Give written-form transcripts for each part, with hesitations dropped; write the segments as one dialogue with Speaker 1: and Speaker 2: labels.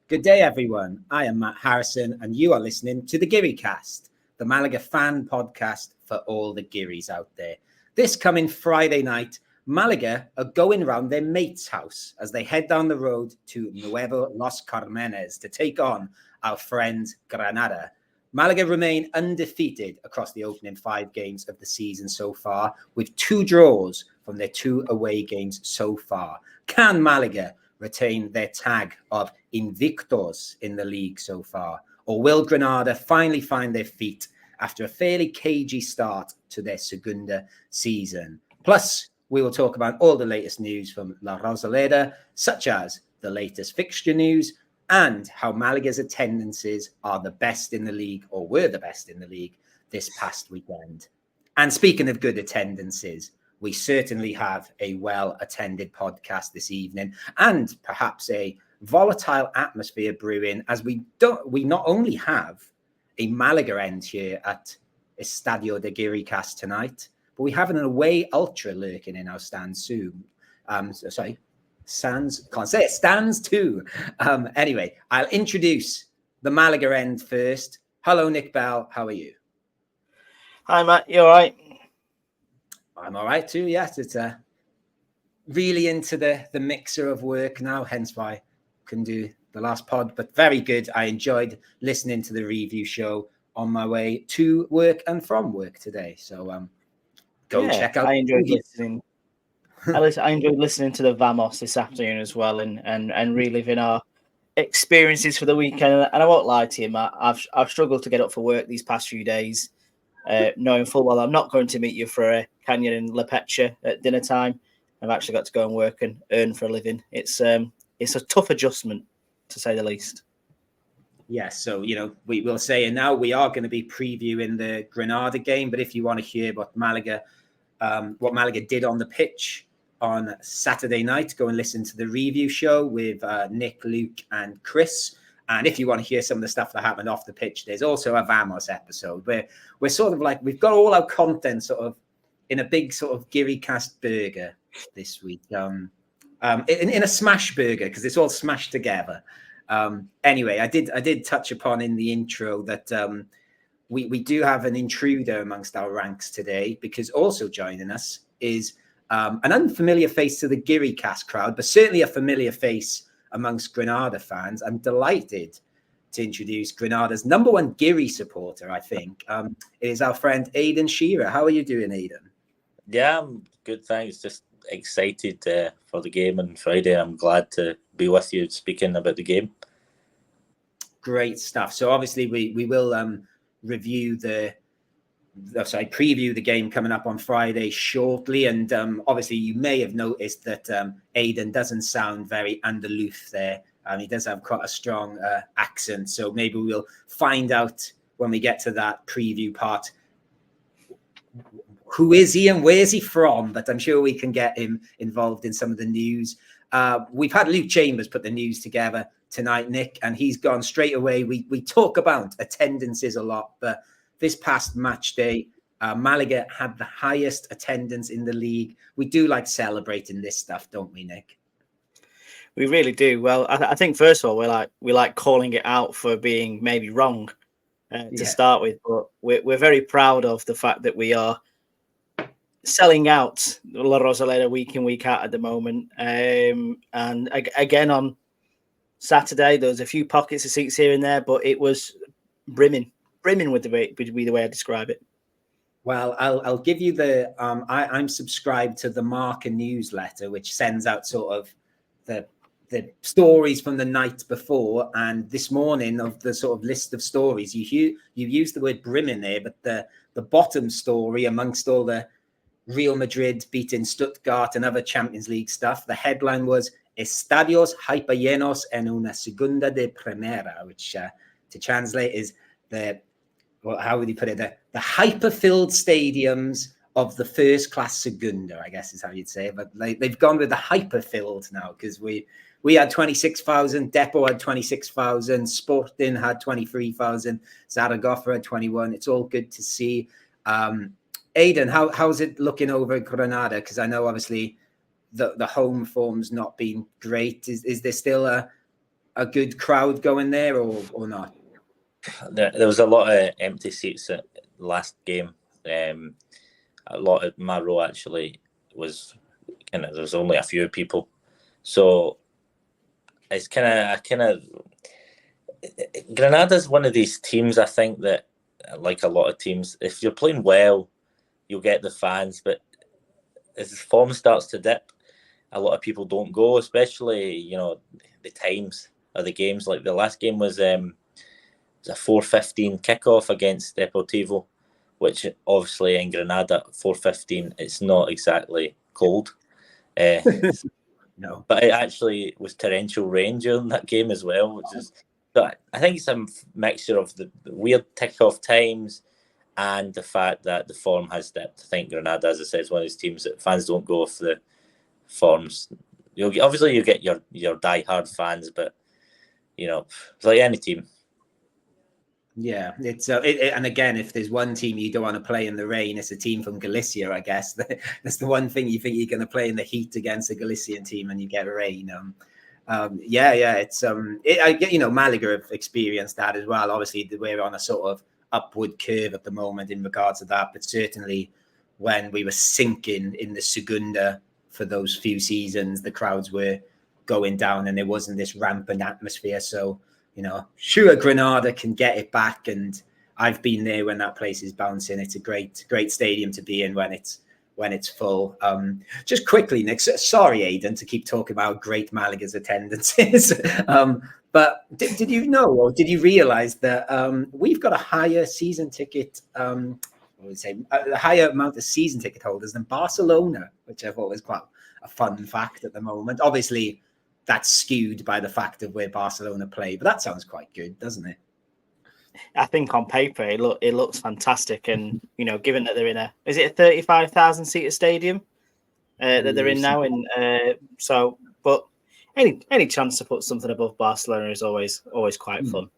Speaker 1: Good day, everyone. I am Matt Harrison, and you are listening to the Geary Cast, the Malaga fan podcast for all the Gearys out there. This coming Friday night, Malaga are going round their mate's house as they head down the road to Nuevo Los Carmenes to take on our friends Granada. Malaga remain undefeated across the opening 5 games of the season so far, with 2 draws from their 2 away games so far. Can Malaga retain their tag of invictos in the league so far? Or will Granada finally find their feet after a fairly cagey start to their Segunda season? Plus, we will talk about all the latest news from La Rosaleda, such as the latest fixture news and how Malaga's attendances are the best in the league, or were the best in the league this past weekend. And speaking of good attendances, we certainly have a well-attended podcast this evening, and perhaps a volatile atmosphere brewing, as we not only have a Malaga end here at Estadio de Guiricas tonight, but we have an away ultra lurking in our stands soon. Stands too. Anyway, I'll introduce the Malaga end first. Hello, Nick Bell. How are you?
Speaker 2: Hi, Matt. You all right?
Speaker 1: I'm all right too. Yes, it's really into the mixer of work now, hence why I couldn't do the last pod, but very good. I enjoyed listening to the review show on my way to work and from work today. So check out.
Speaker 2: I enjoyed listening. I enjoyed listening to the Vamos this afternoon as well, and reliving our experiences for the weekend. And I won't lie to you, Matt, I've struggled to get up for work these past few days, knowing full well I'm not going to meet you for a canyon in La Pecha at dinner time. I've actually got to go and work and earn for a living. It's a tough adjustment, to say the least.
Speaker 1: Yes, so we will say, and now we are going to be previewing the Granada game. But if you want to hear what Malaga did on the pitch on Saturday night, go and listen to the review show with Nick, Luke, and Chris. And if you want to hear some of the stuff that happened off the pitch, there's also a Vamos episode where we're sort of like, we've got all our content sort of in a big sort of Gearycast burger this week, in a smash burger, because it's all smashed together. Anyway, I did touch upon in the intro that we do have an intruder amongst our ranks today, because also joining us is an unfamiliar face to the Gearycast crowd, but certainly a familiar face amongst Granada fans. I'm delighted to introduce Granada's number 1 Geary supporter, I think. It is our friend Aidan Shearer. How are you doing, Aidan?
Speaker 3: Yeah, I'm good, thanks. Just excited for the game on Friday. I'm glad to be with you speaking about the game.
Speaker 1: Great stuff. So obviously we will preview the game coming up on Friday shortly. And obviously you may have noticed that Aidan doesn't sound very Andalus there. He does have quite a strong accent. So maybe we'll find out when we get to that preview part, who is he and where's he from? But I'm sure we can get him involved in some of the news. We've had Luke Chambers put the news together tonight, Nick, and he's gone straight away. We talk about attendances a lot, but this past match day, Malaga had the highest attendance in the league. We do like celebrating this stuff, don't we, Nick?
Speaker 2: We really do. Well, I think first of all, we like calling it out for being maybe wrong to start with, but we're very proud of the fact that we are selling out La Rosaleda week in, week out at the moment. And again, on Saturday, there was a few pockets of seats here and there, but it was brimming would be the way I describe it.
Speaker 1: Well, I'll give you the I'm subscribed to the Marca newsletter, which sends out sort of the stories from the night before, and this morning of the sort of list of stories you used the word brimming there, but the bottom story amongst all the Real Madrid beating Stuttgart and other Champions League stuff, the headline was Estadios hyperllenos en una segunda de primera, which to translate is how would you put it? The hyper-filled stadiums of the first-class Segunda, I guess is how you'd say it. But they've gone with the hyper-filled now, because we had 26,000, Depot had 26,000, Sporting had 23,000, Zaragoza had 21. It's all good to see. Aidan, how's it looking over Granada? Because I know obviously the home form's not been great. Is there still a a good crowd going there or not?
Speaker 3: There was a lot of empty seats at last game. A lot of my row actually was there's only a few people, so it's Granada's one of these teams, I think, that, like a lot of teams, if you're playing well, you'll get the fans, but as the form starts to dip, a lot of people don't go, especially, the times of the games. Like the last game was a 4:15 kickoff against Deportivo, which obviously in Granada, 4:15, it's not exactly cold.
Speaker 1: No.
Speaker 3: But it actually was torrential rain during that game as well, which is... So I think it's a mixture of the weird tick-off times and the fact that the form has dipped. I think Granada, as I said, is one of these teams that fans don't go off the forms. You get your die-hard fans, but it's like any team.
Speaker 1: Yeah, it's and again, if there's one team you don't want to play in the rain, it's a team from Galicia, I guess. That's the one thing you think you're going to play in the heat against a Galician team, and you get rain. It's I get, Malaga have experienced that as well. Obviously, we're on a sort of upward curve at the moment in regards to that, but certainly when we were sinking in the Segunda for those few seasons, the crowds were going down, and there wasn't this rampant atmosphere. So, sure, Granada can get it back, and I've been there when that place is bouncing. It's a great stadium to be in when it's full. Just quickly, Nick, sorry, Aidan, to keep talking about how great Malaga's attendance is. But did you know, or did you realise that we've got a higher season ticket, a higher amount of season ticket holders than Barcelona, which I thought was quite a fun fact at the moment. Obviously, that's skewed by the fact of where Barcelona play, but that sounds quite good, doesn't it?
Speaker 2: I think on paper it looks fantastic, and given that they're in a 35,000 seater stadium that they're in now, but any chance to put something above Barcelona is always quite fun.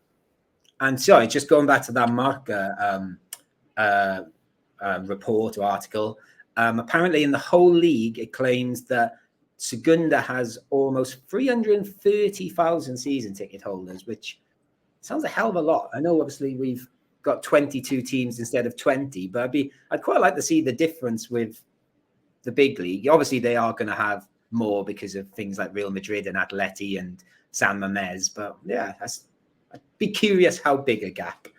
Speaker 1: And sorry, just going back to that Marca report or article, apparently in the whole league it claims that Segunda has almost 330,000 season ticket holders, which sounds a hell of a lot. I know obviously we've got 22 teams instead of 20, but I'd quite like to see the difference with the big league. Obviously they are going to have more because of things like Real Madrid and Atleti and San Mamés, but yeah, I'd be curious how big a gap.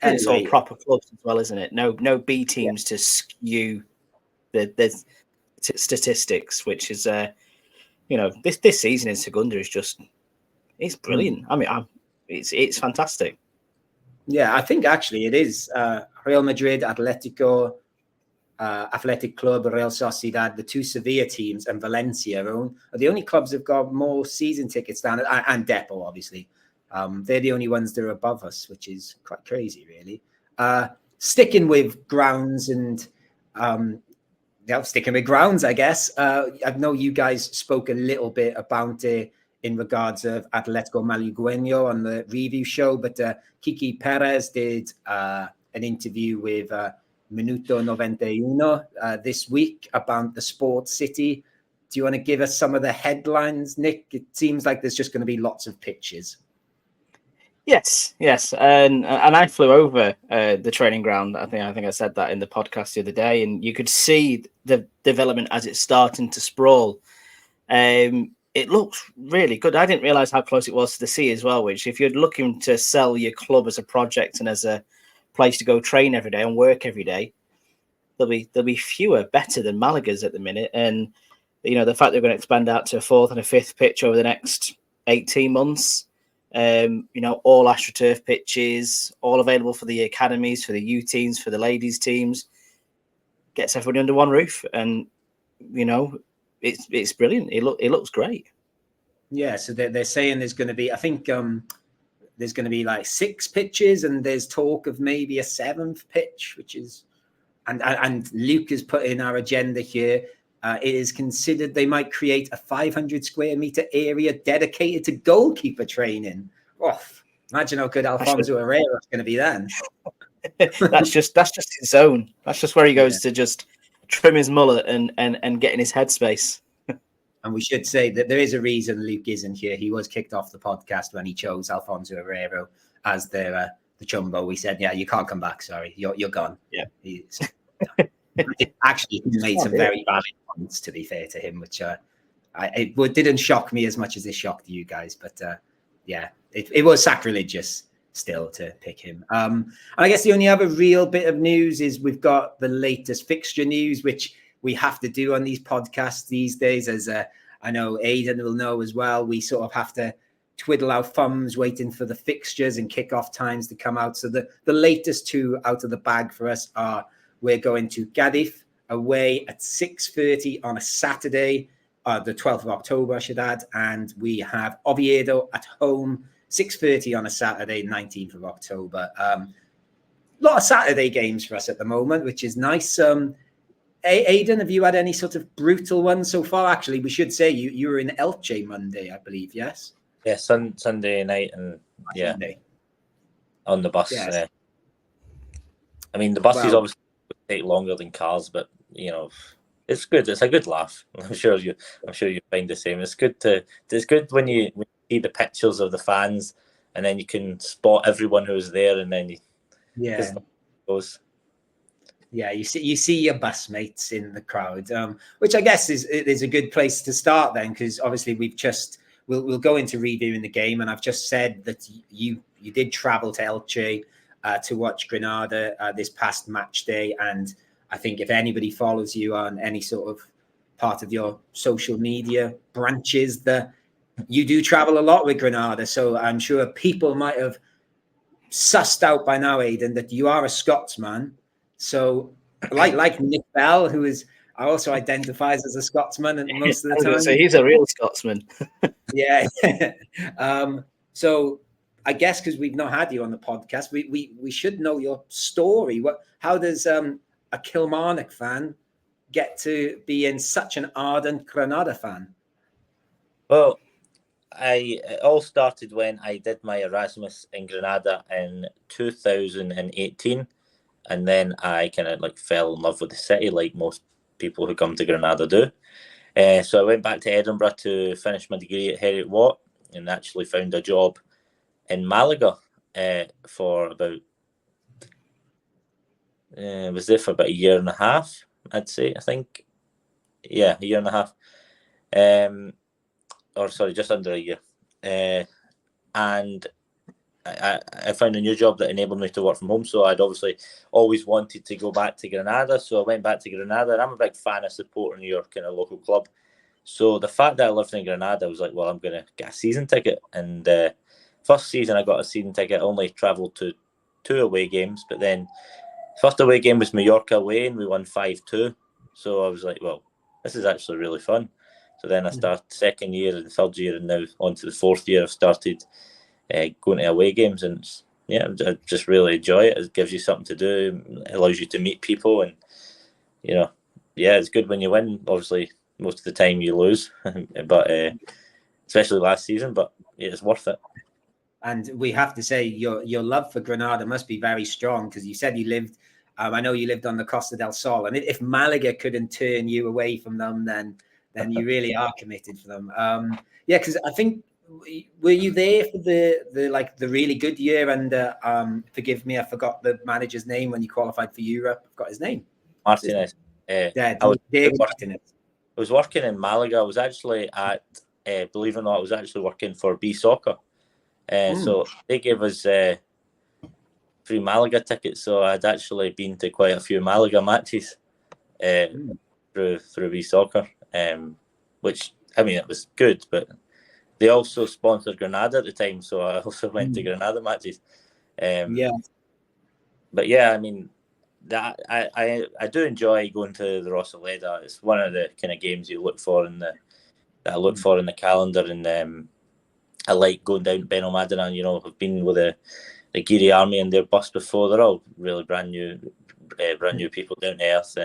Speaker 2: It's all proper clubs as well, isn't it? No B teams to skew the statistics, which is this season in Segunda is it's brilliant. I mean, it's fantastic.
Speaker 1: Yeah, I think actually it is Real Madrid, Athletic Club, Real Sociedad, the two Sevilla teams, and Valencia are the only clubs that have got more season tickets than, and Depor, obviously. They're the only ones that are above us, which is quite crazy, really. Sticking with grounds and sticking with grounds, I guess. I know you guys spoke a little bit about it in regards of Atletico Malagueño on the review show, but Kiki Perez did an interview with Minuto 91 this week about the sports city. Do you want to give us some of the headlines, Nick? It seems like there's just going to be lots of pictures.
Speaker 2: Yes, and I flew over the training ground. I think I said that in the podcast the other day, and you could see the development as it's starting to sprawl. It looks really good. I didn't realize how close it was to the sea as well, which if you're looking to sell your club as a project and as a place to go train every day and work every day, there'll be fewer better than Malaga's at the minute. And the fact they're going to expand out to a fourth and a fifth pitch over the next 18 months, all AstroTurf pitches, all available for the academies, for the U teams, for the ladies teams, gets everybody under one roof, and it's brilliant. It looks great.
Speaker 1: Yeah, so they're saying there's going to be, I think there's going to be like 6 pitches, and there's talk of maybe a 7th pitch, which is, and Luke has put in our agenda here. It is considered they might create a 500 square meter area dedicated to goalkeeper training. Oh, imagine how good Alfonso Herrera is going to be then.
Speaker 2: that's just his zone. That's just where he goes to just trim his mullet and get in his headspace.
Speaker 1: And we should say that there is a reason Luke isn't here. He was kicked off the podcast when he chose Alfonso Herrero as the chumbo. We said, yeah, you can't come back. Sorry, you're gone.
Speaker 2: Yeah.
Speaker 1: Actually, he made some very valid points, to be fair to him, which it didn't shock me as much as it shocked you guys. But yeah, it was sacrilegious still to pick him. And I guess the only other real bit of news is we've got the latest fixture news, which we have to do on these podcasts these days, as I know Aidan will know as well. We sort of have to twiddle our thumbs waiting for the fixtures and kickoff times to come out. So the latest two out of the bag for us are we're going to Cádiz away at 6:30 on a Saturday, the 12th of October, I should add. And we have Oviedo at home, 6:30 on a Saturday, 19th of October. A lot of Saturday games for us at the moment, which is nice. Aidan, have you had any sort of brutal ones so far? Actually, we should say you were in Elche Monday, I believe, yes?
Speaker 3: Yeah, Sunday night, and yeah, Sunday. On the bus. Yes. I mean, the buses obviously take longer than cars, but you know, it's good. It's a good laugh. I'm sure you find the same. It's good when you see the pictures of the fans, and then you can spot everyone who's there, and then goes.
Speaker 1: Yeah, you see your bus mates in the crowd, which I guess is a good place to start then, because obviously we'll go into reviewing the game, and I've just said that you did travel to Elche to watch Granada this past match day, and I think if anybody follows you on any sort of part of your social media branches, that you do travel a lot with Granada, so I'm sure people might have sussed out by now, Aidan, that you are a Scotsman. So, like Nick Bell, who also identifies as a Scotsman, and most of the time,
Speaker 2: so he's a real Scotsman.
Speaker 1: Yeah. So, I guess because we've not had you on the podcast, we should know your story. How does a Kilmarnock fan get to be in such an ardent Granada fan?
Speaker 3: Well, it all started when I did my Erasmus in Granada in 2018. And then I kind of fell in love with the city, like most people who come to Granada do. So I went back to Edinburgh to finish my degree at Heriot Watt, and actually found a job in Malaga for about. Was there for about a year and a half, I'd say. I think, yeah, a year and a half. Or sorry, just under a year. And I found a new job that enabled me to work from home. So I'd obviously always wanted to go back to Granada. So I went back to Granada, and I'm a big fan of supporting your kind of local club. So the fact that I lived in Granada, I was like, well, I'm going to get a season ticket. And first season I got a season ticket, I only travelled to 2 away games. But then first away game was Mallorca away, and we won 5-2. So I was like, well, this is actually really fun. So then I started second year and third year, and now on to the fourth year I've started going to away games, and yeah, I just really enjoy it. It gives you something to do, it allows you to meet people, and you know, yeah, it's good when you win. Obviously, most of the time you lose, but especially last season. But yeah, it's worth it.
Speaker 1: And we have to say, your love for Granada must be very strong, because you said you lived. I know you lived on the Costa del Sol, and if Malaga couldn't turn you away from them, then you really are committed for them. Yeah, because I think. Were you there for the really good year? And forgive me, I forgot the manager's name when you qualified for Europe. I've got his name.
Speaker 3: Martinez.
Speaker 1: I
Speaker 3: was working in Malaga. I was actually at, believe it or not, I was actually working for B Soccer. So they gave us free Malaga tickets. So I'd actually been to quite a few Malaga matches through B Soccer, which, I mean, it was good, but they also sponsored Granada at the time, so I also went to Granada matches. But yeah, I mean, that I do enjoy going to the Rosaleda. It's one of the kind of games you look for in the calendar, and I like going down to Benalmádena. You know, I've been with the Giri Army and their bus before. They're all really brand new people down to earth.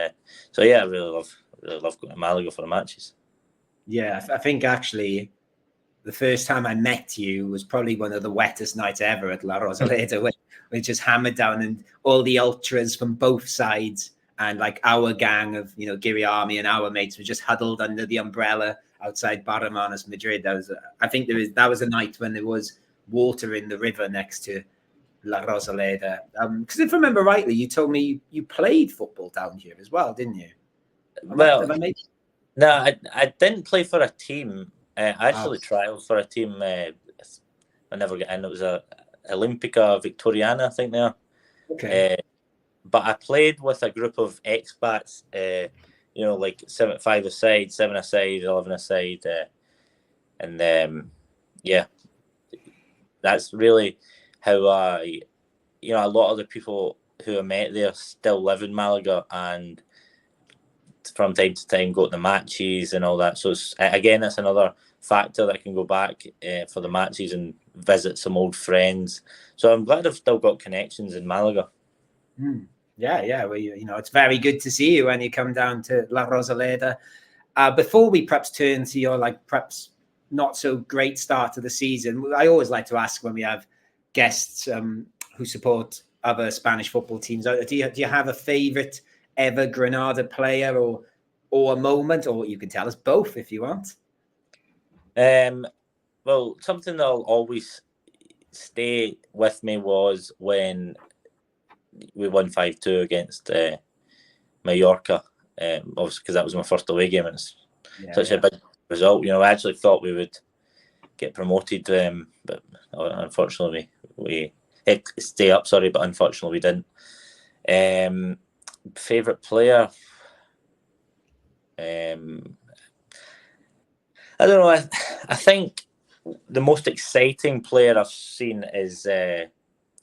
Speaker 3: So yeah, I really love going to Malaga for the matches.
Speaker 1: Yeah, I think actually, the first time I met you was probably one of the wettest nights ever at La Rosaleda, where we just hammered down, and all the ultras from both sides, and like our gang of, Giri Army and our mates were just huddled under the umbrella, outside Barramanas, Madrid. That was a night when there was water in the river next to La Rosaleda. Because if I remember rightly, you told me you played football down here as well, didn't you?
Speaker 3: No, I didn't play for a team. I actually trialed for a team. I never got in. It was a Olimpica Victoriana, I think they are.
Speaker 1: Okay.
Speaker 3: But I played with a group of expats, like 5 aside, 7 aside, 11 aside. That's really how a lot of the people who I met there still live in Malaga and from time to time go to the matches and all that. So it's another factor that I can go back for the matches and visit some old friends. So I'm glad I've still got connections in Malaga.
Speaker 1: Yeah. Well, it's very good to see you when you come down to La Rosaleda. Before we perhaps turn to your perhaps not so great start to the season, I always like to ask when we have guests who support other Spanish football teams. Do you have a favourite ever Granada player or a moment, or you can tell us both if you want?
Speaker 3: Well, something that'll always stay with me was when we won 5-2 against Mallorca. Obviously, because that was my first away game, and it's such a big result. I actually thought we would get promoted, but unfortunately we stay up. Sorry, but unfortunately we didn't. Favorite player? I don't know. I think the most exciting player I've seen is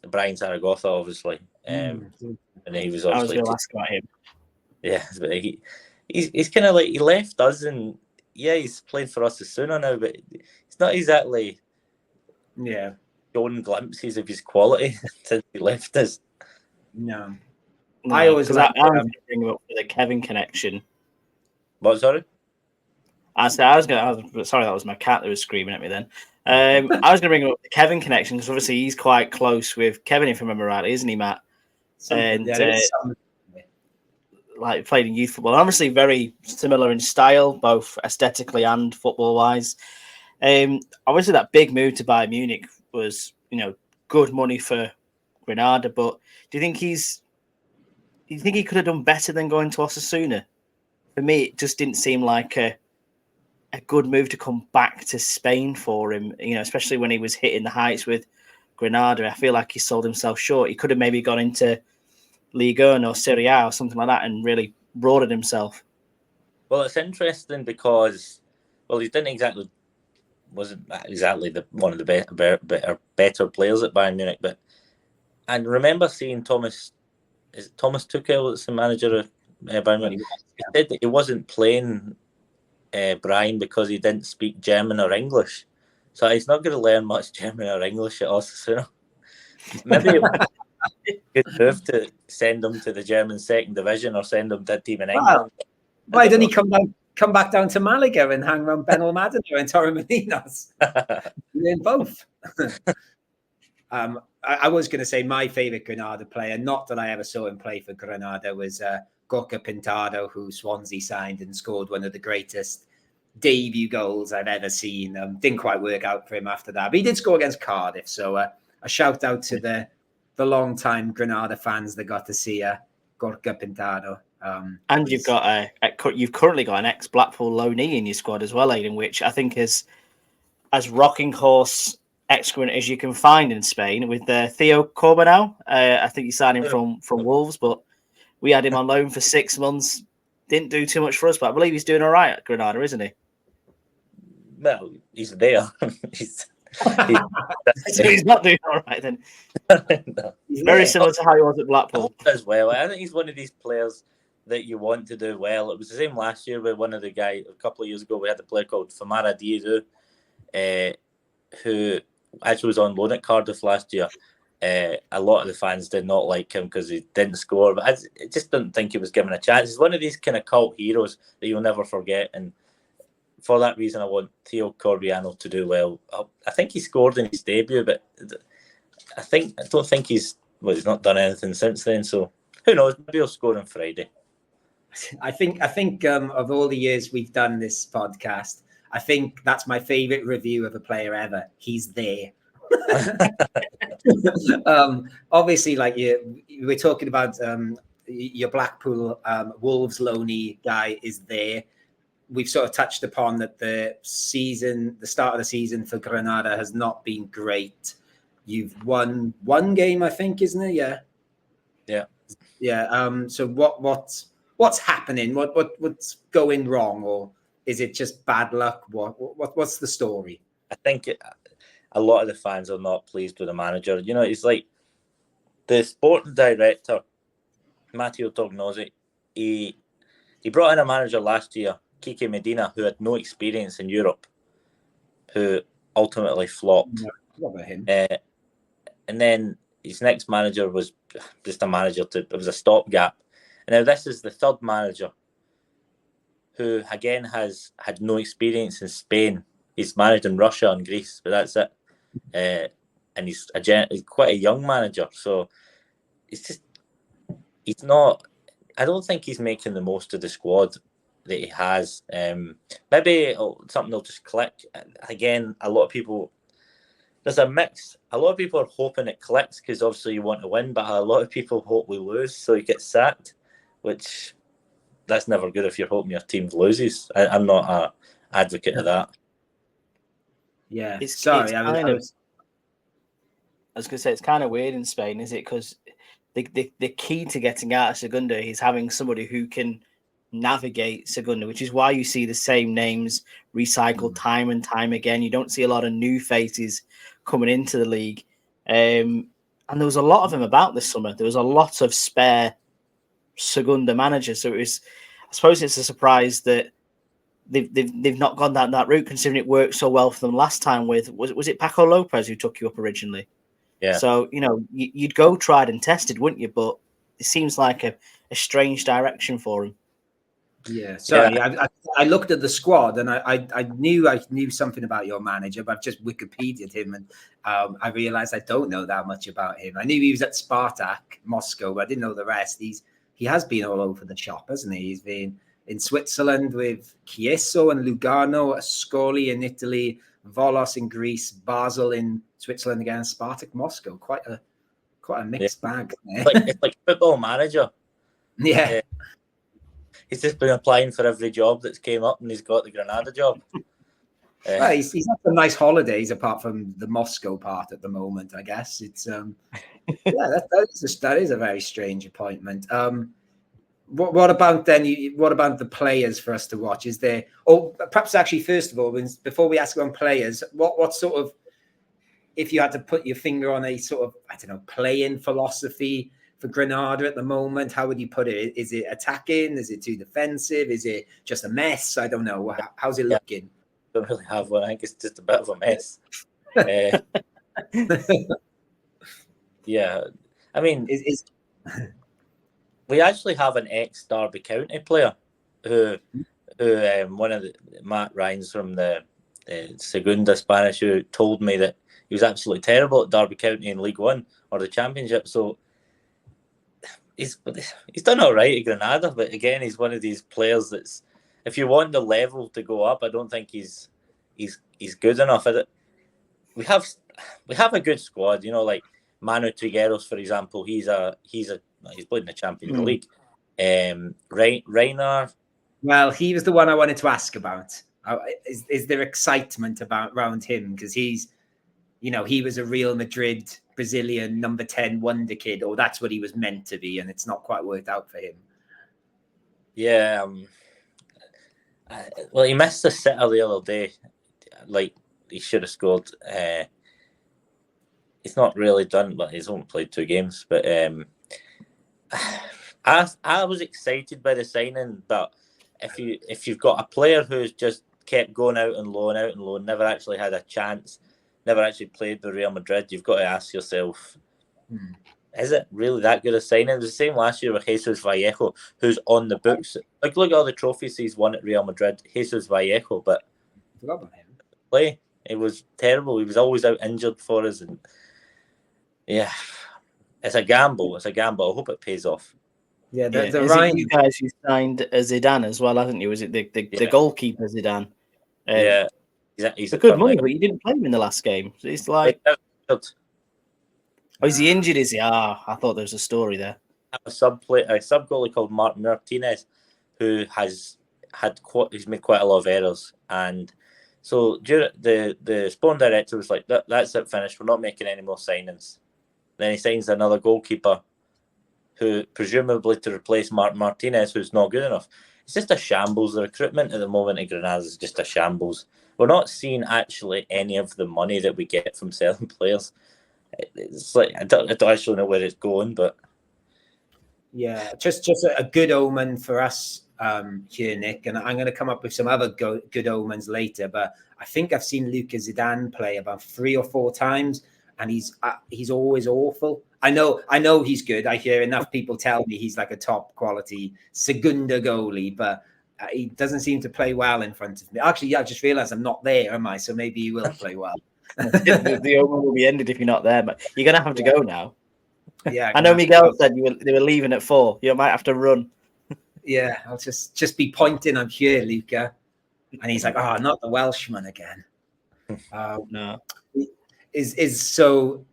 Speaker 3: Brian Zaragoza, obviously. And he was obviously.
Speaker 2: I was going to ask about him.
Speaker 3: Yeah, but he's kind of like he left us, and he's playing for us Osasuna now, but he's not exactly showing glimpses of his quality since he left us.
Speaker 1: No.
Speaker 2: I always like I was bring him up for the Kevin connection.
Speaker 3: What? Sorry.
Speaker 2: Sorry, that was my cat that was screaming at me then. I was going to bring up the Kevin connection because obviously he's quite close with Kevin, if I remember rightly, isn't he, Matt? Like played in youth football. Obviously very similar in style, both aesthetically and football-wise. Obviously that big move to Bayern Munich was, good money for Granada, but do you think he could have done better than going to Osasuna? For me, it just didn't seem like a good move to come back to Spain for him, especially when he was hitting the heights with Granada. I feel like he sold himself short. He could have maybe gone into Liga or Serie A or something like that and really broadened himself.
Speaker 3: Well, it's interesting because, he wasn't exactly one of the better players at Bayern Munich, but I remember seeing Thomas Tuchel, that's the manager of Bayern Munich. He said that he wasn't playing Brian because he didn't speak German or English, so he's not going to learn much German or English at Osasuna. Maybe it would be a good move to send him to the German second division or send him to a team in England.
Speaker 1: Why didn't he come back down to Malaga and hang around Benalmádena and Torremolinos? Learn both. I was going to say my favourite Granada player, not that I ever saw him play for Granada, was Gorka Pintado, who Swansea signed and scored one of the greatest debut goals I've ever seen. Didn't quite work out for him after that, but he did score against Cardiff. So a shout out to the long-time Granada fans that got to see Gorka Pintado.
Speaker 2: And you've currently got an ex-Blackpool loanee in your squad as well, Aidan, which I think is as rocking horse excrement as you can find in Spain with Theo Corbenau. I think he signed him from Wolves, but we had him on loan for 6 months. Didn't do too much for us, but I believe he's doing all right at Granada, isn't he?
Speaker 3: Well, he's there.
Speaker 2: So he's not doing all right then.
Speaker 3: No.
Speaker 2: Very similar to how he was at Blackpool.
Speaker 3: As well. I think he's one of these players that you want to do well. It was the same last year with one of the guys. A couple of years ago, we had a player called Famara Diédou, who actually was on loan at Cardiff last year. A lot of the fans did not like him because he didn't score, but I just didn't think he was given a chance. He's one of these kind of cult heroes that you'll never forget, and for that reason, I want Theo Corbiano to do well. I think he scored in his debut, but I don't think he's not done anything since then. So who knows? Maybe he'll score on Friday.
Speaker 1: I think of all the years we've done this podcast, I think that's my favorite review of a player ever. He's there. Obviously, like we're talking about your Blackpool Wolves loanee guy is there. We've sort of touched upon that the start of the season for Granada has not been great. You've won one game, I think, isn't it? Yeah. So what's happening? What's going wrong, or is it just bad luck? What's the story?
Speaker 3: I think a lot of the fans are not pleased with the manager. You know, it's like the sporting director, Matteo Tognazzi. He brought in a manager last year, Kike Medina, who had no experience in Europe, who ultimately flopped.
Speaker 1: What about him?
Speaker 3: And then his next manager was just a manager it was a stopgap. And now this is the third manager who, again, has had no experience in Spain. He's managed in Russia and Greece, but that's it. And he's quite a young manager. So he's not... I don't think he's making the most of the squad that he has. Maybe something will just click. Again, a lot of people... There's a mix. A lot of people are hoping it clicks because obviously you want to win, but a lot of people hope we lose, so he gets sacked, which that's never good if you're hoping your team loses. I'm not an advocate of that.
Speaker 1: Yeah,
Speaker 2: sorry. I was going to say, it's kind of weird in Spain, is it? Because the key to getting out of Segunda is having somebody who can navigate Segunda, which is why you see the same names recycled time and time again. You don't see a lot of new faces coming into the league. And there was a lot of them about this summer. There was a lot of spare Segunda managers. So I suppose it's a surprise that they've not gone down that route, considering it worked so well for them last time with, was it Paco Lopez who took you up originally?
Speaker 3: Yeah.
Speaker 2: So, you know, you'd go tried and tested, wouldn't you? But it seems like a strange direction for him.
Speaker 1: Yeah, sorry. Yeah. I looked at the squad and I knew something about your manager, but I've just Wikipedia'd him and I realized I don't know that much about him. I knew he was at Spartak Moscow, but I didn't know the rest. He has been all over the shop, hasn't he? He's been in Switzerland with Chiesa and Lugano, Ascoli in Italy, Volos in Greece, Basel in Switzerland again, Spartak Moscow. Quite a mixed bag.
Speaker 3: It's like Football Manager.
Speaker 1: Yeah.
Speaker 3: He's just been applying for every job that's came up, and he's got the Granada job.
Speaker 1: Well, he's had some nice holidays apart from the Moscow part at the moment. I guess it's that is a very strange appointment. What about then? What about the players for us to watch? Is there? Or perhaps actually, first of all, before we ask on players, what sort of, if you had to put your finger on a sort of, I don't know, playing philosophy for Granada at the moment, how would you put it? Is it attacking? Is it too defensive? Is it just a mess? I don't know. How's it looking?
Speaker 3: Don't really have one. I think it's just a bit of a mess. Yeah, I mean, we actually have an ex-Derby County player who one of Matt Rhines from the Segunda Spanish, who told me that he was absolutely terrible at Derby County in League One or the Championship. So he's done all right at Granada, but again, he's one of these players that's, if you want the level to go up, I don't think he's good enough at it. We have a good squad, you know, like Manu Trigueros, for example. He's played in the Champions League. Reiner.
Speaker 1: Well, he was the one I wanted to ask about. Is there excitement around him? Because he's, you know, he was a Real Madrid Brazilian number 10 wonder kid, or that's what he was meant to be, and it's not quite worked out for him.
Speaker 3: Yeah. Well, he missed the sitter the other day. Like, he should have scored. He's not really done, but he's only played 2 games. But I was excited by the signing, but if you've got a player who's just kept going out and loan, never actually had a chance, never actually played with Real Madrid, you've got to ask yourself, is it really that good a signing? It was the same last year with Jesus Vallejo, who's on the books. Like, look at all the trophies he's won at Real Madrid. Jesus Vallejo, but play, it was terrible. He was always out injured for us, and yeah, it's a gamble. I hope it pays off.
Speaker 1: Yeah,
Speaker 2: you guys, you signed Zidane as well, haven't you? Was it the goalkeeper Zidane?
Speaker 3: He's
Speaker 2: a good money, but you didn't play him in the last game. So it's like,
Speaker 3: oh,
Speaker 2: is he injured? Is he? I thought there was a story there.
Speaker 3: A sub goalie called Martin Martinez, who he's made quite a lot of errors, and so the Spawn director was like, "That's it, finished. We're not making any more signings." Then he signs another goalkeeper, who presumably to replace Martin Martinez, who's not good enough. It's just a shambles. The recruitment at the moment at Granada is just a shambles. We're not seeing actually any of the money that we get from selling players. It's like I don't actually know where it's going, but
Speaker 1: yeah, just a good omen for us here, Nick. And I'm going to come up with some other good omens later. But I think I've seen Lucas Zidane play about 3 or 4 times, and he's always awful. I know he's good. I hear enough people tell me he's like a top quality Segunda goalie, but he doesn't seem to play well in front of me. Actually, I just realised I'm not there, am I? So maybe he will play well.
Speaker 2: the omen will be ended if you're not there, but you're gonna have to go now.
Speaker 1: Yeah,
Speaker 2: I know Miguel said they were leaving at 4. You might have to run.
Speaker 1: Yeah, I'll just be pointing. I'm here, Luca, and he's like, "Oh, not the Welshman again."
Speaker 2: No,
Speaker 1: is so.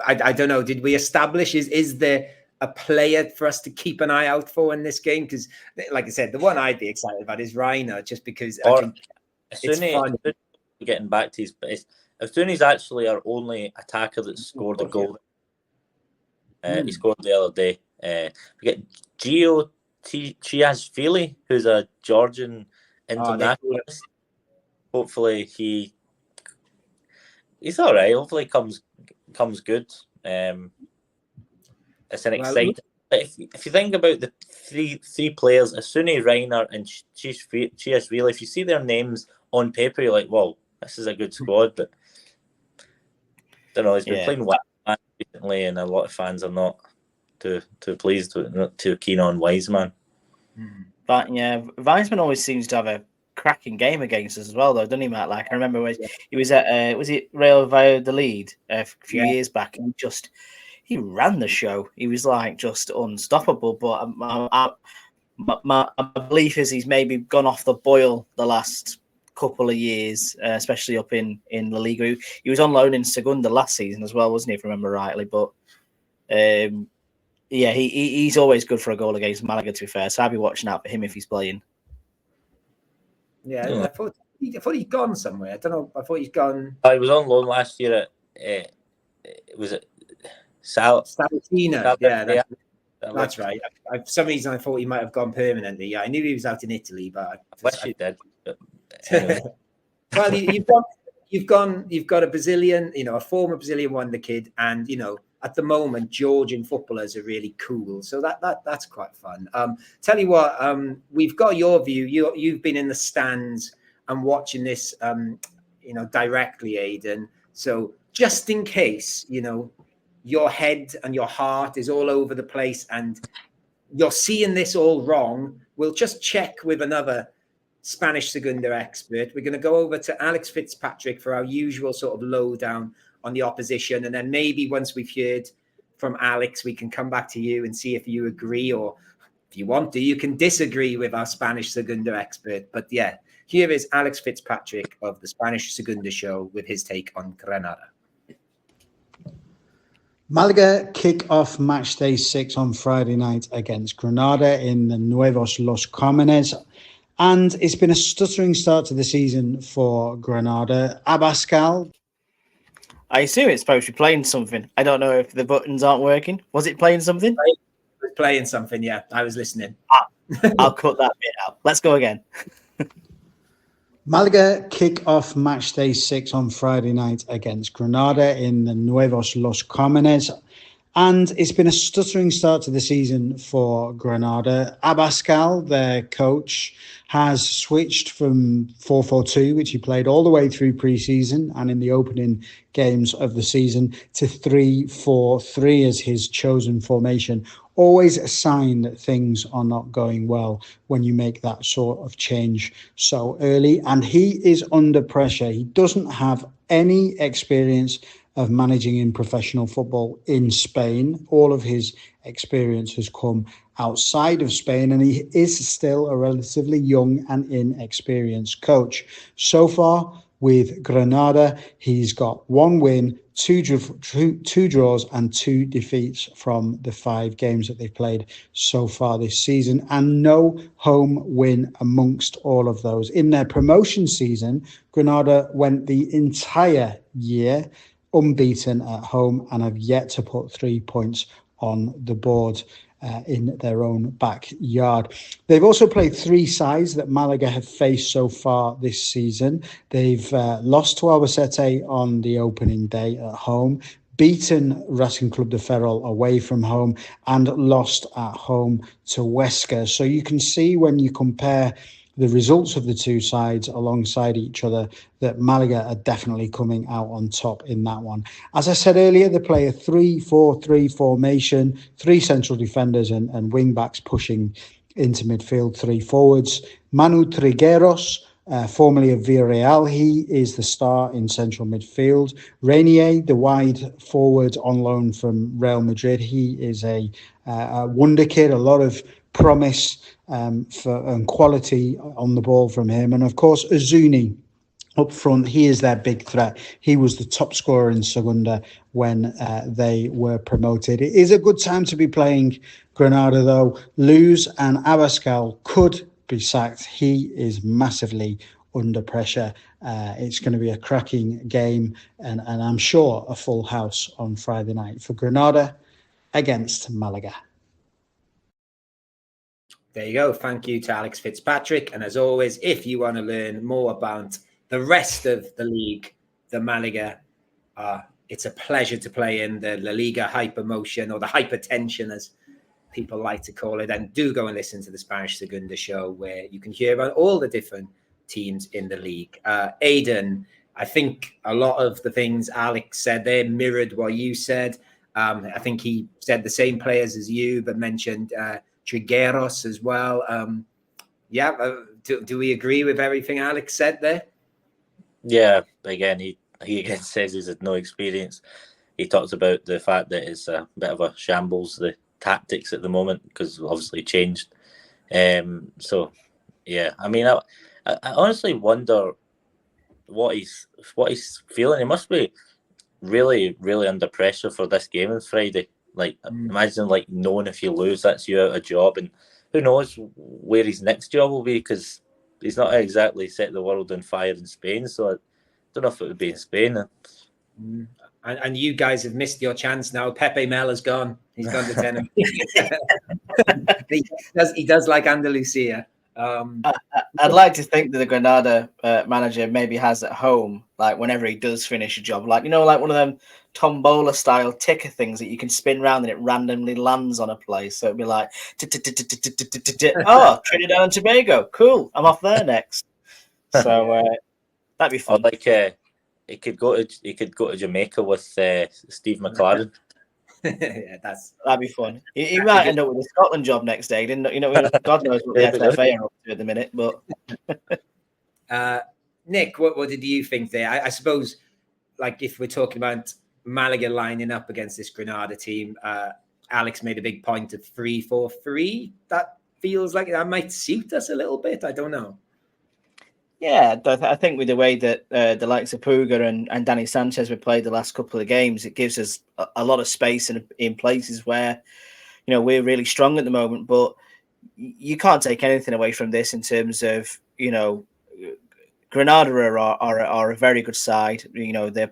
Speaker 1: I don't know. Did we establish is there a player for us to keep an eye out for in this game? Because, like I said, the one I'd be excited about is Reiner, just because I think it's fun.
Speaker 3: Getting back to his base, Asuni's actually our only attacker that scored a goal. He scored the other day. We get Gio Chiashvili, who's a Georgian internationalist. Hopefully he's all right. Hopefully he comes good. It's an exciting. If you think about the three players, Asuni, Reiner, and Chiashvili, if you see their names on paper, you're like, "Whoa, this is a good squad." But I don't know. He's been playing well recently, and a lot of fans are not too pleased with, not too keen on Wiseman.
Speaker 2: But yeah, Wiseman always seems to have a cracking game against us as well, though, doesn't he, Matt? Like I remember when he was at was it Real Valladolid a few years back, and he ran the show. He was like just unstoppable. But my belief is he's maybe gone off the boil the last couple of years, especially up in La Liga. He was on loan in Segunda last season as well, wasn't he, if I remember rightly? But yeah, he's always good for a goal against Malaga, to be fair. So I'll be watching out for him if he's playing.
Speaker 1: Yeah, I thought he'd gone somewhere. I don't know. I thought he'd gone.
Speaker 3: He was on loan last year at was it
Speaker 1: Sabatino? Yeah, that's right. For some reason, I thought he might have gone permanently. Yeah, I knew he was out in Italy, but
Speaker 3: I wish he did. But
Speaker 1: anyway. Well, you've got a Brazilian, a former Brazilian wonder kid, and at the moment, Georgian footballers are really cool. So that's quite fun. Tell you what, we've got your view. You've been in the stands and watching this, directly, Aidan. So just in case, your head and your heart is all over the place and you're seeing this all wrong, we'll just check with another Spanish Segunda expert. We're going to go over to Alex Fitzpatrick for our usual sort of lowdown on the opposition. And then maybe once we've heard from Alex, we can come back to you and see if you agree, or if you want to, you can disagree with our Spanish Segunda expert. But yeah, here is Alex Fitzpatrick of the Spanish Segunda show with his take on Granada.
Speaker 4: Malaga kick off match day 6 on Friday night against Granada in the Nuevos Los Comunes. And it's been a stuttering start to the season for Granada. Abascal.
Speaker 2: I assume it's supposed to be playing something. I don't know if the buttons aren't working. Was it playing something?
Speaker 1: It was playing something, yeah. I was listening.
Speaker 2: I'll cut that bit out. Let's go again.
Speaker 4: Malaga kick off match day 6 on Friday night against Granada in the Nuevos Los Comunes. And it's been a stuttering start to the season for Granada. Abascal, their coach, has switched from 4-4-2, which he played all the way through pre-season and in the opening games of the season, to 3-4-3 as his chosen formation. Always a sign that things are not going well when you make that sort of change so early. And he is under pressure. He doesn't have any experience of managing in professional football in Spain. All of his experience has come outside of Spain, and he is still a relatively young and inexperienced coach. So far, with Granada, he's got 1 win, two draws and 2 defeats from the 5 games that they've played so far this season, and no home win amongst all of those. In their promotion season, Granada went the entire year unbeaten at home and have yet to put 3 points on the board in their own backyard. They've also played 3 sides that Malaga have faced so far this season. They've lost to Albacete on the opening day at home, beaten Racing Club de Ferrol away from home, and lost at home to Huesca. So you can see when you compare the results of the 2 sides alongside each other that Malaga are definitely coming out on top in that one. As I said earlier, they play a 3-4-3 formation, 3 central defenders and wing-backs pushing into midfield, 3 forwards. Manu Trigueros, formerly of Villarreal, he is the star in central midfield. Renier, the wide forward on loan from Real Madrid, he is a wonder kid, a lot of promise and quality on the ball from him. And of course, Azuni up front, he is their big threat. He was the top scorer in Segunda when they were promoted. It is a good time to be playing Granada, though. Luz and Abascal could be sacked. He is massively under pressure. It's going to be a cracking game, and I'm sure a full house on Friday night for Granada against Malaga.
Speaker 1: There you go. Thank you to Alex Fitzpatrick. And as always, if you want to learn more about the rest of the league, the Malaga, it's a pleasure to play in the La Liga hypermotion, or the hypertension as people like to call it. And do go and listen to the Spanish Segunda show, where you can hear about all the different teams in the league. Aidan, I think a lot of the things Alex said there mirrored what you said. I think he said the same players as you, but mentioned Trigueros as well. Do we agree with everything Alex said there?
Speaker 3: Yeah, again, he again says he's had no experience. He talks about the fact that it's a bit of a shambles, the tactics at the moment, because obviously changed. So, yeah, I mean, I honestly wonder what he's feeling. He must be really, really under pressure for this game on Friday. Like, imagine like knowing if you lose, that's you out of a job, and who knows where his next job will be, because he's not exactly set the world on fire in Spain. So I don't know if it would be in Spain.
Speaker 1: And you guys have missed your chance now. Pepe Mel has gone. He's gone to Tenerife. He does like Andalusia.
Speaker 2: I'd like to think that the Granada manager maybe has at home, like whenever he does finish a job, like, you know, like one of them tombola style ticker things that you can spin around and it randomly lands on a place. So it'd be like, oh, Trinidad and Tobago, cool, I'm off there next. So that'd be fun.
Speaker 3: Or like he could go to Jamaica with Steve McLaren.
Speaker 1: Yeah,
Speaker 2: that'd be fun. He might end up with a Scotland job next day. Didn't you know? God knows what the FFA are up to at the minute. But
Speaker 1: Nick, what did you think there? I suppose, like, if we're talking about Malaga lining up against this Granada team, Alex made a big point of 3-4-3. That feels like that might suit us a little bit. I don't know.
Speaker 2: Yeah, I think with the way that the likes of Puga and Danny Sanchez have played the last couple of games, it gives us a lot of space in places where, you know, we're really strong at the moment. But you can't take anything away from this in terms of, you know, Granada are a very good side. You know, they're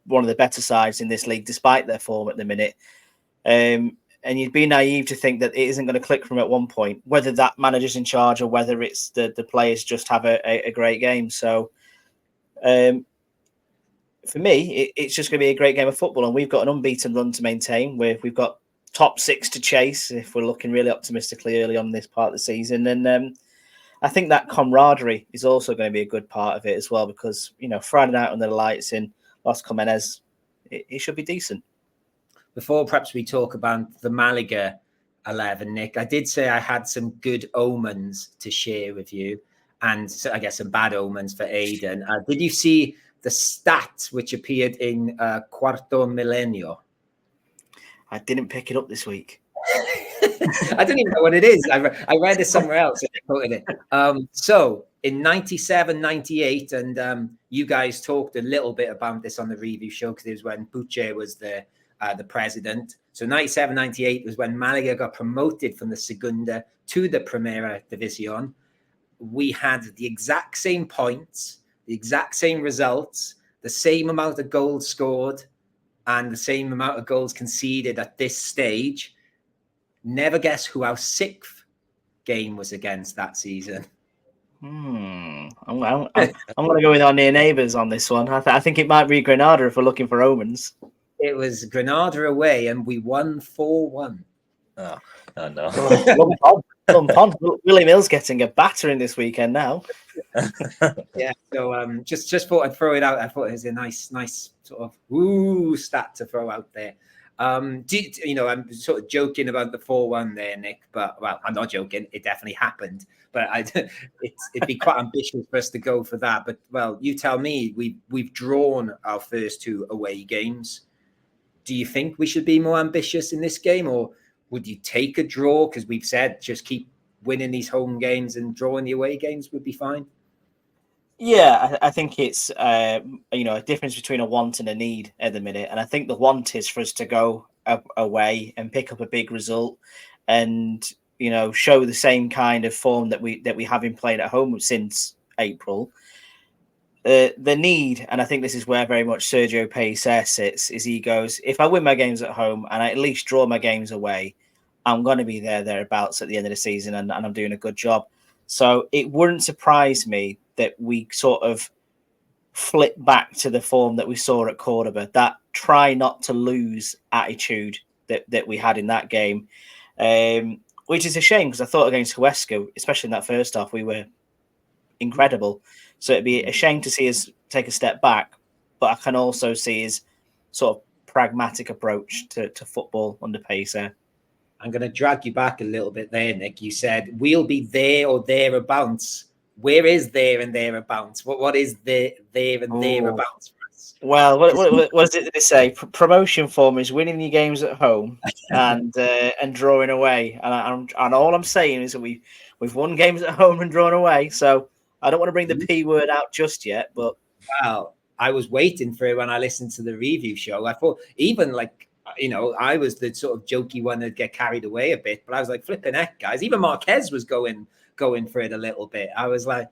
Speaker 2: one of the better sides in this league, despite their form at the minute. And you'd be naive to think that it isn't going to click from at one point, whether that manager's in charge or whether it's the players just have a great game. So for me, it's just going to be a great game of football. And we've got an unbeaten run to maintain. We've got top 6 to chase if we're looking really optimistically early on this part of the season. And I think that camaraderie is also going to be a good part of it as well, because, you know, Friday night under the lights in Los Comenes, it should be decent.
Speaker 1: Before perhaps we talk about the Malaga 11, Nick, I did say I had some good omens to share with you, and I guess some bad omens for Aidan. Did you see the stat which appeared in Quarto Millennio?
Speaker 2: I didn't pick it up this week.
Speaker 1: I don't even know what it is. I read it somewhere else and I quoted it. So in 97, 98, and you guys talked a little bit about this on the review show because it was when Buche was the president. So 97, 98 was when Malaga got promoted from the Segunda to the Primera División. We had the exact same points, the exact same results, the same amount of goals scored, and the same amount of goals conceded at this stage. Never guess who our 6th game was against that season.
Speaker 2: I'm going to go with our near neighbours on this one. I think it might be Granada if we're looking for omens.
Speaker 1: It was Granada away, and we won 4-1.
Speaker 3: Oh no.
Speaker 1: Willie
Speaker 2: Mills getting a battering this weekend now.
Speaker 1: Yeah, so just thought I'd throw it out. I thought it was a nice sort of stat to throw out there. I'm sort of joking about the 4-1 there, Nick, but well, I'm not joking. It definitely happened, but it'd be quite ambitious for us to go for that. But well, you tell me. We've drawn our first 2 away games. Do you think we should be more ambitious in this game, or would you take a draw? Because we've said just keep winning these home games and drawing the away games would be fine.
Speaker 2: Yeah, I think it's a difference between a want and a need at the minute, and I think the want is for us to go away and pick up a big result, and show the same kind of form that we have been playing at home since April. The need, and I think this is where very much Sergio Pellicer sits, is he goes, if I win my games at home and I at least draw my games away, I'm going to be thereabouts at the end of the season, and I'm doing a good job. So it wouldn't surprise me that we sort of flip back to the form that we saw at Cordoba, that try not to lose attitude that we had in that game, which is a shame because I thought against Huesca, especially in that first half, we were incredible. So it'd be a shame to see us take a step back, but I can also see his sort of pragmatic approach to football under Pellicer.
Speaker 1: I'm going to drag you back a little bit there, Nick. You said we'll be there or thereabouts. Where is there and thereabouts? What is there and thereabouts for us?
Speaker 2: Well, what does it say? Promotion form is winning your games at home and drawing away. And all I'm saying is that we've won games at home and drawn away. So I don't want to bring the P word out just yet, but
Speaker 1: wow, I was waiting for it when I listened to the review show. I thought even I was the sort of jokey one that get carried away a bit, but I was like, flipping heck, guys. Even Marquez was going for it a little bit. I was like,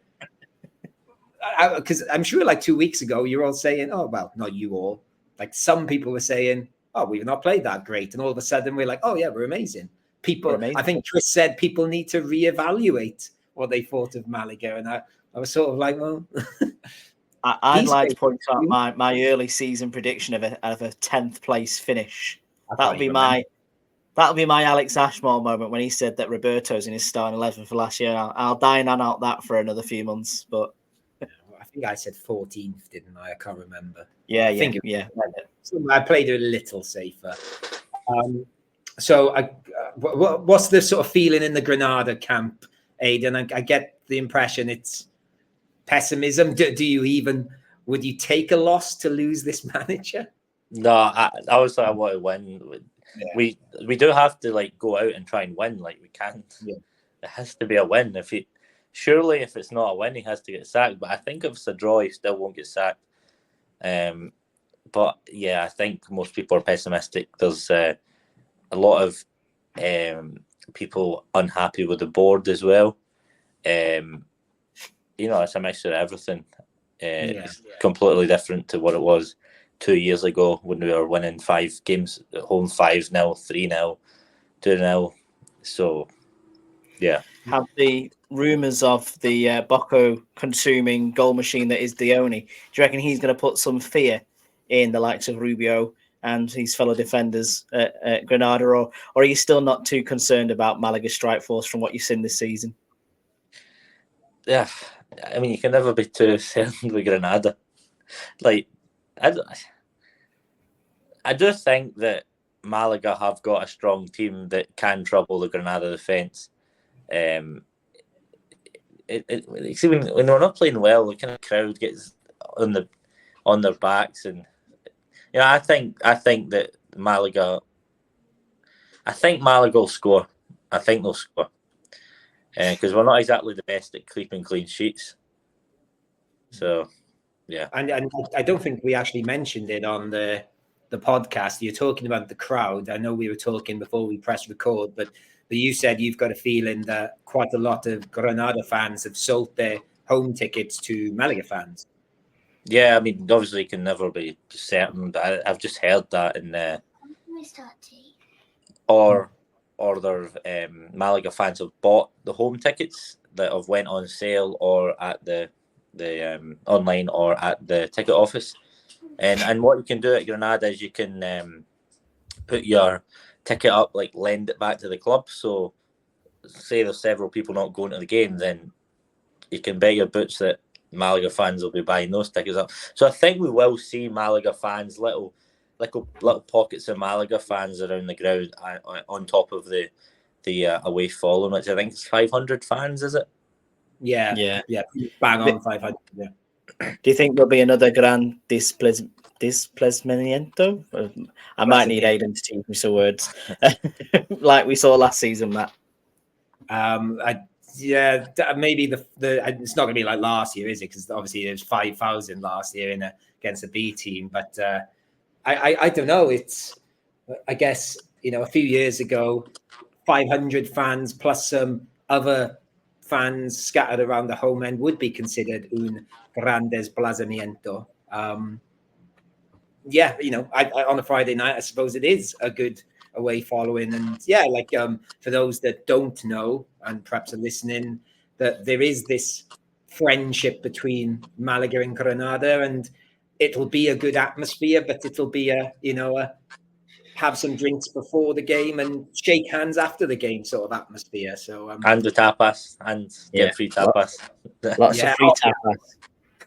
Speaker 1: because I'm sure like 2 weeks ago, you're all saying, oh, well, not you all. Like some people were saying, oh, we've not played that great. And all of a sudden we're like, oh yeah, we're amazing. I think Chris said people need to reevaluate what they thought of Malaga. And I was sort of like, well,
Speaker 2: I'd like to point out my early season prediction of a 10th place finish. That'll be my Alex Ashmore moment when he said that Roberto's in his starting 11 for last year. I'll dine out that for another few months, but
Speaker 1: I think I said 14th, didn't I? I can't remember.
Speaker 2: Yeah.
Speaker 1: So I played it a little safer. So what's the sort of feeling in the Granada camp, Aidan? I get the impression it's pessimism. Would you take a loss to lose this manager?
Speaker 3: No, I want to win. Yeah. We do have to go out and try and win. We can't. Yeah. It has to be a win. If it's not a win, he has to get sacked. But I think if it's a draw, he still won't get sacked. But yeah, I think most people are pessimistic. There's a lot of people unhappy with the board as well. It's a mixture of everything. It's completely different to what it was 2 years ago when we were winning 5 games at home, 5-0, 3-0, 2-0. So, yeah.
Speaker 2: Have the rumours of the Bocco consuming goal machine that is Dione, do you reckon he's going to put some fear in the likes of Rubio and his fellow defenders at Granada, or are you still not too concerned about Malaga's strike force from what you've seen this season?
Speaker 3: Yeah, I mean, you can never be too certain with Granada. I do think that Malaga have got a strong team that can trouble the Granada defence. See, when we're not playing well, the kind of crowd gets on on their backs, and I think that Malaga. I think Malaga will score. I think they'll score because we're not exactly the best at keeping clean sheets. So, yeah.
Speaker 1: And I don't think we actually mentioned it on the podcast. You're talking about the crowd. I know we were talking before we pressed record, but you said you've got a feeling that quite a lot of Granada fans have sold their home tickets to Malaga fans.
Speaker 3: Yeah, I mean, obviously it can never be certain, but I've just heard that or their Malaga fans have bought the home tickets that have went on sale or at the online or at the ticket office. And what you can do at Granada is you can put your ticket up, like lend it back to the club. So say there's several people not going to the game, then you can bet your boots that Malaga fans will be buying those tickets up. So I think we will see Malaga fans, little pockets of Malaga fans around the ground on top of the away following, which I think is 500 fans, is it?
Speaker 1: Yeah. Bang on 500. Yeah.
Speaker 2: Do you think there'll be another gran displacimiento? I might need Aidan to teach me some words, like we saw last season, Matt.
Speaker 1: Maybe the it's not going to be like last year, is it? Because obviously there's 5,000 last year against a B team, but I don't know. I guess a few years ago, 500 fans plus some other fans scattered around the home end would be considered un gran desplazamiento. On a Friday night, I suppose it is a good away following. And for those that don't know and perhaps are listening, that there is this friendship between Malaga and Granada, and it'll be a good atmosphere, but it'll be have some drinks before the game and shake hands after the game sort of atmosphere. So
Speaker 3: and the tapas and get free tapas.
Speaker 2: Lots of free tapas.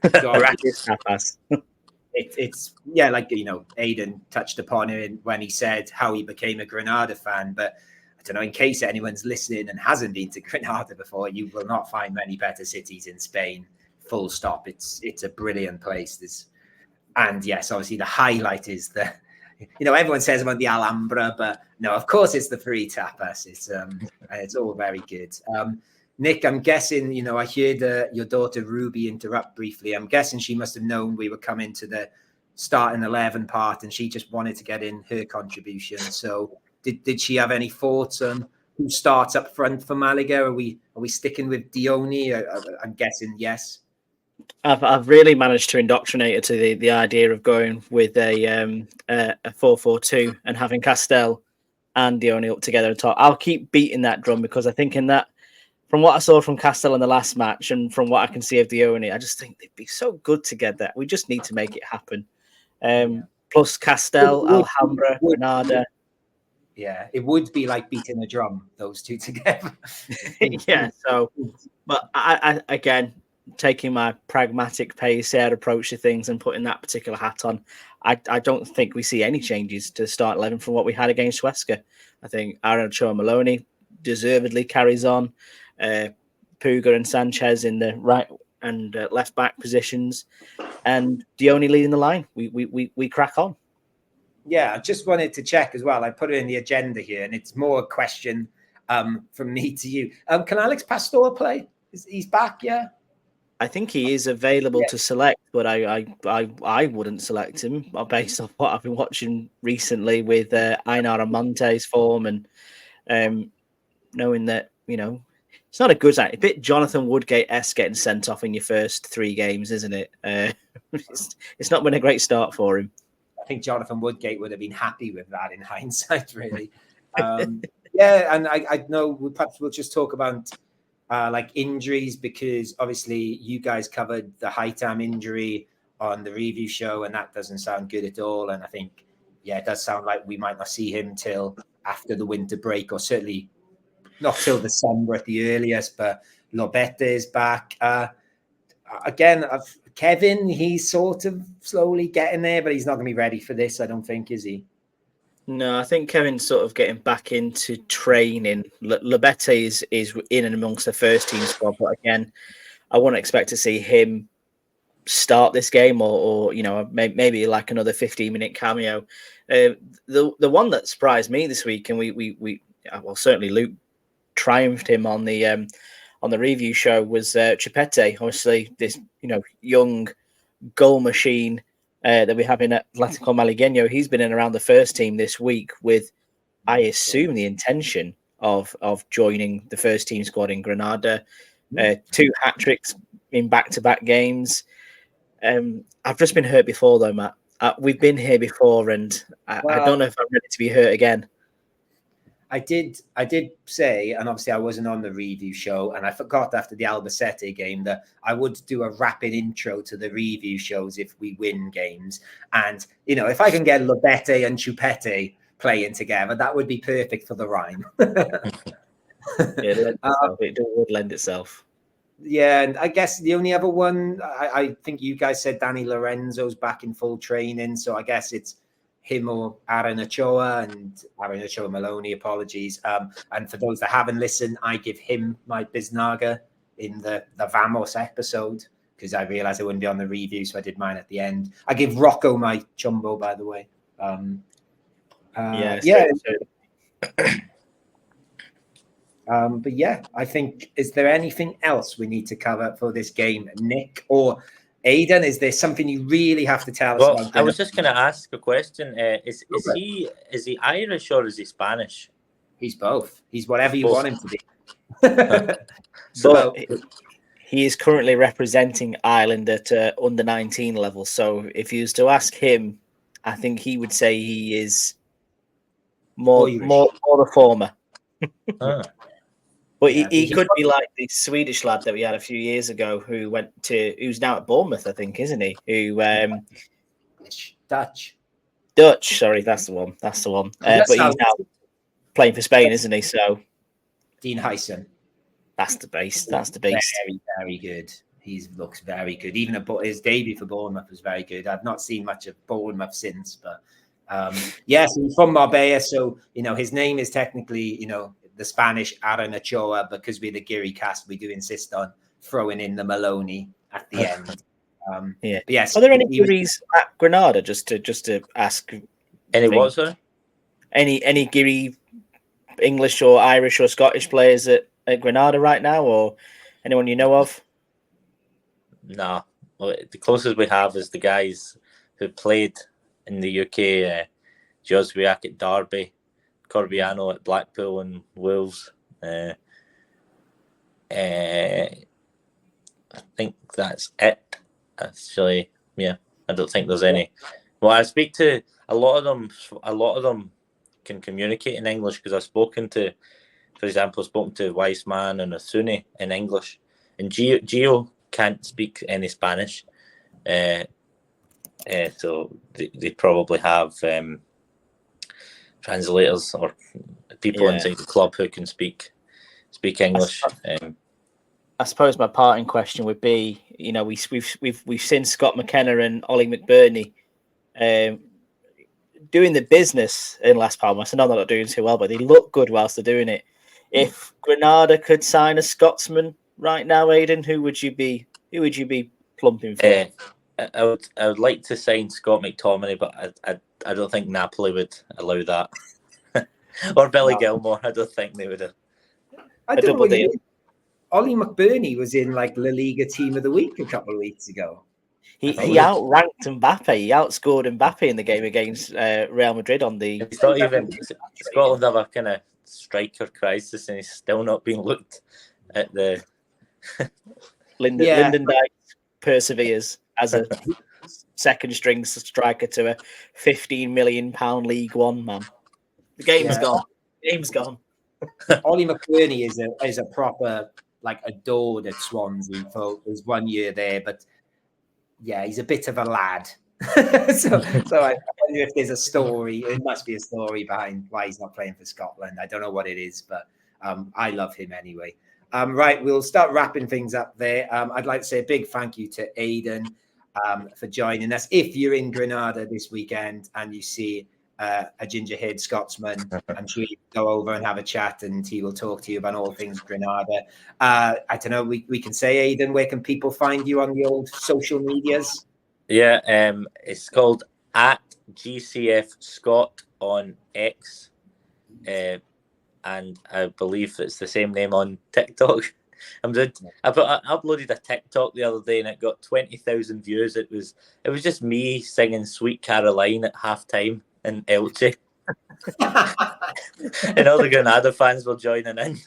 Speaker 2: Tapas.
Speaker 1: It's Aidan touched upon it when he said how he became a Granada fan, but I don't know, in case anyone's listening and hasn't been to Granada before, you will not find many better cities in Spain, full stop. It's a brilliant place. And yes, obviously the highlight is everyone says about the Alhambra, but no, of course it's the free tapas. It's all very good. Nick, I'm guessing, I heard your daughter Ruby interrupt briefly. I'm guessing she must have known we were coming to the starting 11 part, and she just wanted to get in her contribution. So did she have any thoughts on who starts up front for Malaga? Are we sticking with Dione? I'm guessing yes.
Speaker 2: I've really managed to indoctrinate her to the idea of going with a 4-4-2 and having Castell and Dione up together and top. I'll keep beating that drum because I think from what I saw from Castell in the last match and from what I can see of Dione, I just think they'd be so good together. We just need to make it happen. Plus Castell, Alhambra, Granada.
Speaker 1: Yeah, it would be like beating a drum, those two together.
Speaker 2: Yeah, so, but I again, taking my pragmatic pace-out approach to things and putting that particular hat on, I don't think we see any changes to start 11 from what we had against Huesca. I think Aaron Maloney deservedly carries on. Puga and Sanchez in the right and left back positions, and Dione leading the line. We crack on.
Speaker 1: Yeah, I just wanted to check as well. I put it in the agenda here, and it's more a question from me to you. Can Alex Pastor play? He's back, yeah?
Speaker 2: I think he is available to select, but I wouldn't select him based on what I've been watching recently with Einar Amonte's form and knowing that, it's not a good sign. A bit Jonathan Woodgate-esque getting sent off in your first 3 games, isn't it? It's not been a great start for him.
Speaker 1: I think Jonathan Woodgate would have been happy with that in hindsight, really. And I know perhaps we'll just talk about injuries, because obviously you guys covered the Hightam injury on the review show, and that doesn't sound good at all. And I think, it does sound like we might not see him till after the winter break, or certainly not till December at the earliest. But Lobete is back. Again, Kevin, he's sort of slowly getting there, but he's not going to be ready for this, I don't think, is he?
Speaker 2: No, I think Kevin's sort of getting back into training. Lobete is in and amongst the first team squad, but again, I wouldn't expect to see him start this game, or maybe like another 15-minute cameo. The one that surprised me this week, and we certainly Luke triumphed him on the review show, was Chipete. Obviously, this young goal machine that we have in Atletico Malagueño. He's been in around the first team this week with, I assume, the intention of joining the first team squad in Granada. 2 hat tricks in back-to-back games. I've just been hurt before, though, Matt. We've been here before, and I don't know if I'm ready to be hurt again.
Speaker 1: I did say, and obviously I wasn't on the review show, and I forgot after the Albacete game that I would do a rapid intro to the review shows if we win games. And, if I can get Lobete and Chupete playing together, that would be perfect for the rhyme.
Speaker 2: It would lend itself.
Speaker 1: Yeah, and I guess the only other one, I think you guys said Danny Lorenzo's back in full training, so I guess it's him or Aaron Ochoa Maloney, apologies. And for those that haven't listened, I give him my Biznaga in the Vamos episode, because I realized I wouldn't be on the review, so I did mine at the end. I give Rocco my Chumbo, by the way. But yeah, I think, is there anything else we need to cover for this game, Nick or Aidan? Is there something you really have to tell us about?
Speaker 3: I was just going to ask a question. Is he Irish or is he Spanish?
Speaker 1: He's both. He's whatever you want him to be.
Speaker 2: So he is currently representing Ireland at under 19 level. So if you was to ask him, I think he would say he is more the former. But he could be like the Swedish lad that we had a few years ago who's now at Bournemouth, I think, isn't he?
Speaker 1: Dutch.
Speaker 2: Sorry, that's the one. But he's now playing for Spain, isn't he? So
Speaker 1: Dean Hyson.
Speaker 2: That's the beast.
Speaker 1: Very, very good. He looks very good. Even his debut for Bournemouth was very good. I've not seen much of Bournemouth since, but so he's from Marbella. So, his name is technically, the Spanish Aaron Ochoa, because we're the Geary cast, we do insist on throwing in the Maloney at the end.
Speaker 2: Yeah.
Speaker 1: But yes.
Speaker 2: Are there any Gearys at Granada? Just to ask.
Speaker 3: Any what, sir?
Speaker 2: Any Geary English or Irish or Scottish players at Granada right now, or anyone you know of?
Speaker 3: No. Well, the closest we have is the guys who played in the UK, Joswiak at Derby, Corbiano at Blackpool and Wolves. I think that's it. Actually, yeah, I don't think there's any. Well, I speak to a lot of them. A lot of them can communicate in English because I've spoken to Weissman and Asuni in English, and Gio can't speak any Spanish. So they probably have translators or people inside the club who can speak English.
Speaker 2: I suppose my parting question would be, we've seen Scott McKenna and Ollie McBurney doing the business in Las Palmas. I know they're not doing too well, but they look good whilst they're doing it. If Granada could sign a Scotsman right now, Aidan, who would you be plumping for?
Speaker 3: I would like to sign Scott McTominay, but I don't think Napoli would allow that. Or Billy Gilmore. I don't think they would have.
Speaker 1: Ollie McBurney was in La Liga Team of the Week a couple of weeks ago.
Speaker 2: He outranked Mbappe. He outscored Mbappe in the game against Real Madrid on the.
Speaker 3: It's not even Scotland have a kind of striker crisis, and he's still not being looked at the.
Speaker 2: Lyndon Dykes perseveres as a second string striker to a £15 million League One man. The game's gone. The game's gone.
Speaker 1: Ollie McBurney is a proper adored at Swansea for his 1 year there, but yeah, he's a bit of a lad. so I wonder if there's a story. It must be a story behind why he's not playing for Scotland. I don't know what it is, but I love him anyway. Right, we'll start wrapping things up there. I'd like to say a big thank you to Aidan for joining us. If you're in Granada this weekend and you see a ginger-haired Scotsman. I'm sure you can go over and have a chat, and he will talk to you about all things Granada. I don't know. We can say, Aidan, where can people find you on the old social medias?
Speaker 3: Yeah, it's called at GCF Scott on X, and I believe it's the same name on TikTok. I uploaded a TikTok the other day and it got 20,000 views. It was just me singing "Sweet Caroline" at halftime in Elche, and all the Granada fans were joining in.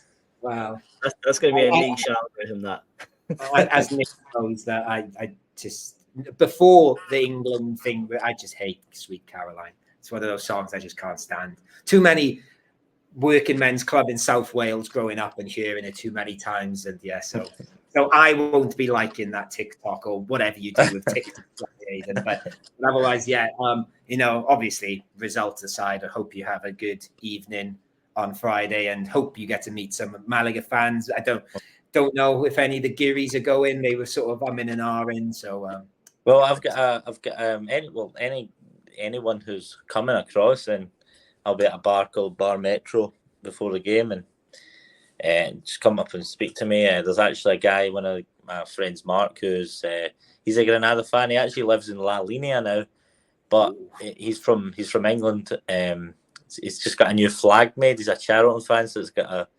Speaker 1: Wow,
Speaker 2: that's going to be a niche algorithm. That
Speaker 1: as Nick knows, that I just before the England thing, I just hate "Sweet Caroline." It's one of those songs I just can't stand. Too many working men's club in South Wales growing up and hearing it too many times, and so I won't be liking that TikTok or whatever you do with TikTok, Aidan. But otherwise, obviously, results aside, I hope you have a good evening on Friday and hope you get to meet some Malaga fans. I don't know if any of the Gearys are going. They were sort of umming and ahhing. So,
Speaker 3: well, anyone who's coming across, and I'll be at a bar called Bar Metro before the game, and just come up and speak to me. There's actually a guy, one of my friends, Mark, who's he's a Granada fan. He actually lives in La Linea now, but he's from England. He's just got a new flag made. He's a Charlton fan, so it's got a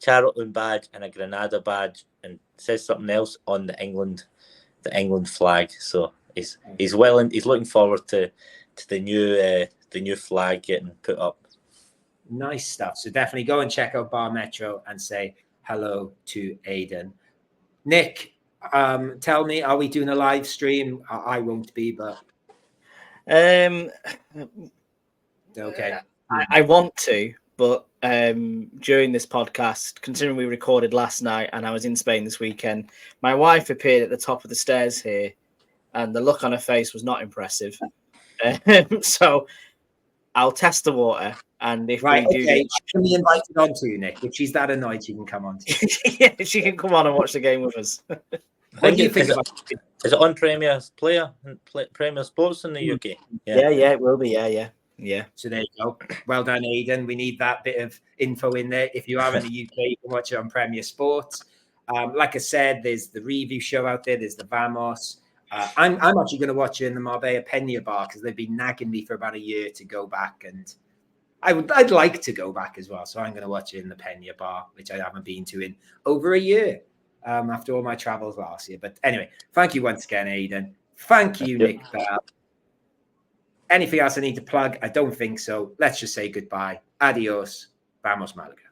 Speaker 3: Charlton badge and a Granada badge, and it says something else on the England flag. So he's looking forward to the new flag getting put up.
Speaker 1: Nice stuff. So definitely go and check out Bar Metro and say hello to Aidan. Nick, tell me, are we doing a live stream? I won't be, but okay.
Speaker 2: I want to, but during this podcast, considering we recorded last night and I was in Spain this weekend, my wife appeared at the top of the stairs here, and the look on her face was not impressive. So I'll test the water, and if we do,
Speaker 1: she can be invited on to you, Nick. If she's that annoyed, she can come on.
Speaker 2: Yeah, she can come on and watch the game with us.
Speaker 1: What do you think about it?
Speaker 3: Is it on Premier Sports in the UK?
Speaker 2: Yeah, it will be. Yeah.
Speaker 1: So there you go. Well done, Aidan. We need that bit of info in there. If you are in the UK, you can watch it on Premier Sports. Like I said, there's the review show out there. There's the Vamos. I'm actually going to watch it in the Marbella Pena bar because they've been nagging me for about a year to go back, and I'd like to go back as well. So I'm going to watch it in the Pena bar, which I haven't been to in over a year after all my travels last year. But anyway, thank you once again, Aidan. Thank you, Nick Bell. Anything else I need to plug? I don't think so. Let's just say goodbye. Adios. Vamos, Malaga.